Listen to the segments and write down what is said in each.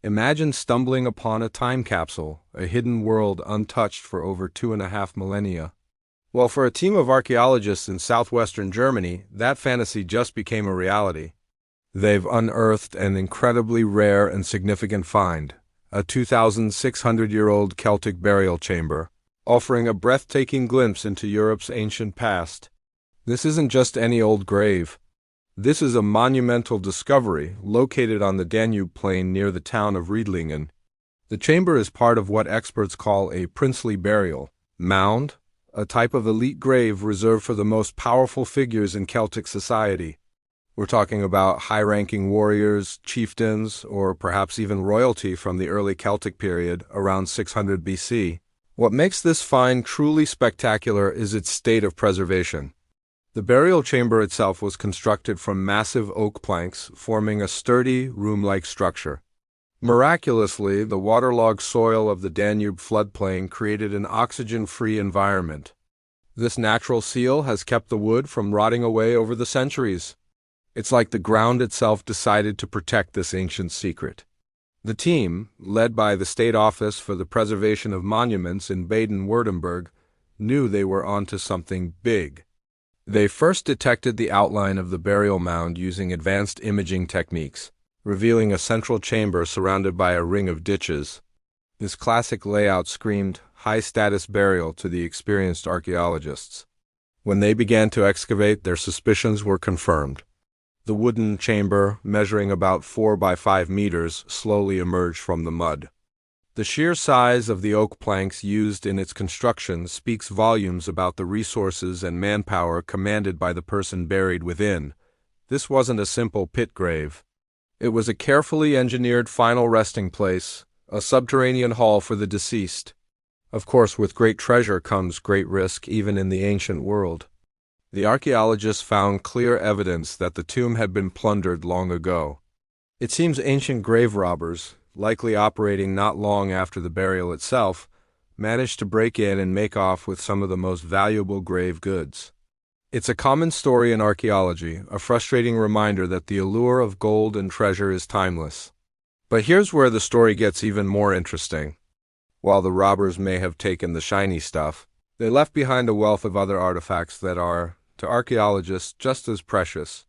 Imagine stumbling upon a time capsule, a hidden world untouched for over 2.5 millennia. Well, for a team of archaeologists in southwestern Germany, that fantasy just became a reality. They've unearthed an incredibly rare and significant find, a 2,600-year-old Celtic burial chamber, offering a breathtaking glimpse into Europe's ancient past. This isn't just any old grave. This is a monumental discovery located on the Danube plain near the town of Riedlingen. The chamber is part of what experts call a princely burial mound, a type of elite grave reserved for the most powerful figures in Celtic society. We're talking about high-ranking warriors, chieftains, or perhaps even royalty from the early Celtic period around 600 BC. What makes this find truly spectacular is its state of preservation. The burial chamber itself was constructed from massive oak planks, forming a sturdy, room-like structure. Miraculously, the waterlogged soil of the Danube floodplain created an oxygen-free environment. This natural seal has kept the wood from rotting away over the centuries. It's like the ground itself decided to protect this ancient secret. The team, led by the State Office for the Preservation of Monuments in Baden-Württemberg, knew they were onto something big. They first detected the outline of the burial mound using advanced imaging techniques, revealing a central chamber surrounded by a ring of ditches. This classic layout screamed high-status burial to the experienced archaeologists. When they began to excavate, their suspicions were confirmed. The wooden chamber, measuring about 4 by 5 meters, slowly emerged from the mud. The sheer size of the oak planks used in its construction speaks volumes about the resources and manpower commanded by the person buried within. This wasn't a simple pit grave. It was a carefully engineered final resting place, a subterranean hall for the deceased. Of course, with great treasure comes great risk, even in the ancient world. The archaeologists found clear evidence that the tomb had been plundered long ago. It seems ancient grave robbers, likely operating not long after the burial itself, managed to break in and make off with some of the most valuable grave goods. It's a common story in archaeology, a frustrating reminder that the allure of gold and treasure is timeless. But here's where the story gets even more interesting. While the robbers may have taken the shiny stuff, they left behind a wealth of other artifacts that are, to archaeologists, just as precious.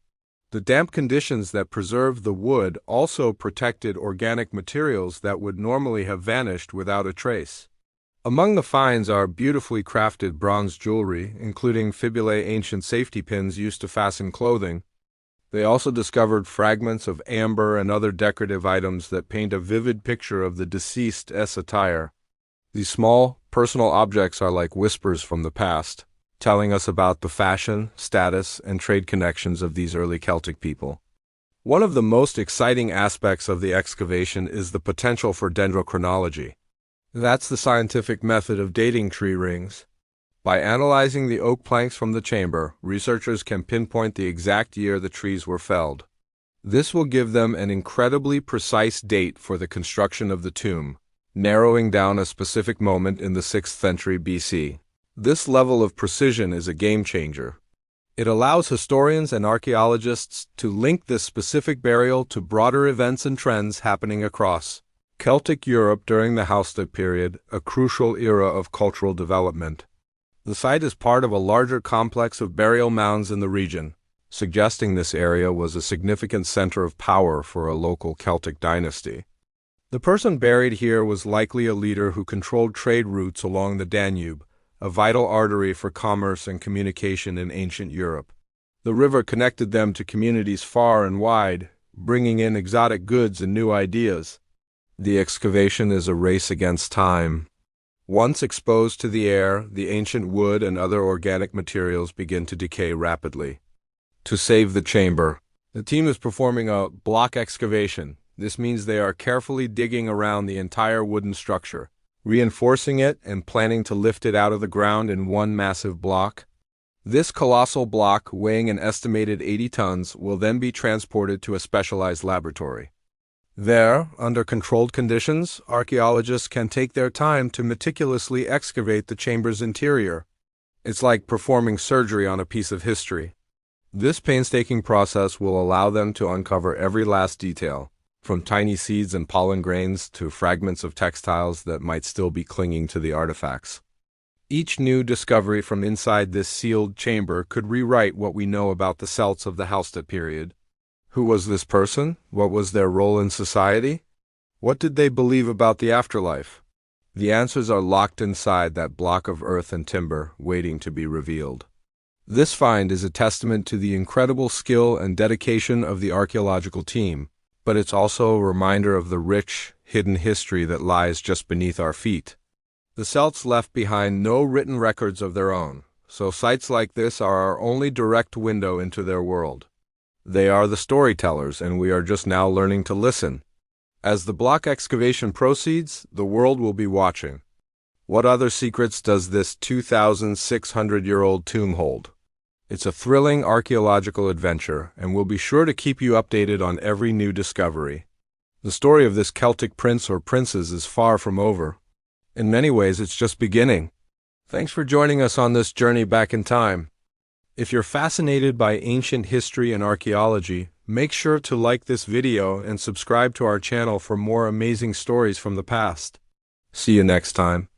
The damp conditions that preserved the wood also protected organic materials that would normally have vanished without a trace. Among the finds are beautifully crafted bronze jewelry, including fibulae, ancient safety pins used to fasten clothing. They also discovered fragments of amber and other decorative items that paint a vivid picture of the deceased's attire. These small, personal objects are like whispers from the past, telling us about the fashion, status, and trade connections of these early Celtic people. One of the most exciting aspects of the excavation is the potential for dendrochronology. That's the scientific method of dating tree rings. By analyzing the oak planks from the chamber, researchers can pinpoint the exact year the trees were felled. This will give them an incredibly precise date for the construction of the tomb, narrowing down a specific moment in the 6th century BC. This level of precision is a game-changer. It allows historians and archaeologists to link this specific burial to broader events and trends happening across Celtic Europe during the Hallstatt period, a crucial era of cultural development. The site is part of a larger complex of burial mounds in the region, suggesting this area was a significant center of power for a local Celtic dynasty. The person buried here was likely a leader who controlled trade routes along the Danube, a vital artery for commerce and communication in ancient Europe. The river connected them to communities far and wide, bringing in exotic goods and new ideas. The excavation is a race against time. Once exposed to the air, the ancient wood and other organic materials begin to decay rapidly. To save the chamber, the team is performing a block excavation. This means they are carefully digging around the entire wooden structure, reinforcing it and planning to lift it out of the ground in one massive block. This colossal block, weighing an estimated 80 tons, will then be transported to a specialized laboratory. There, under controlled conditions, archaeologists can take their time to meticulously excavate the chamber's interior. It's like performing surgery on a piece of history. This painstaking process will allow them to uncover every last detail, from tiny seeds and pollen grains to fragments of textiles that might still be clinging to the artifacts. Each new discovery from inside this sealed chamber could rewrite what we know about the Celts of the Hallstatt period. Who was this person? What was their role in society? What did they believe about the afterlife? The answers are locked inside that block of earth and timber, waiting to be revealed. This find is a testament to the incredible skill and dedication of the archaeological team, but it's also a reminder of the rich, hidden history that lies just beneath our feet. The Celts left behind no written records of their own, so sites like this are our only direct window into their world. They are the storytellers, and we are just now learning to listen. As the block excavation proceeds, the world will be watching. What other secrets does this 2,600-year-old tomb hold? It's a thrilling archaeological adventure, and we'll be sure to keep you updated on every new discovery. The story of this Celtic prince or princess is far from over. In many ways, it's just beginning. Thanks for joining us on this journey back in time. If you're fascinated by ancient history and archaeology, make sure to like this video and subscribe to our channel for more amazing stories from the past. See you next time.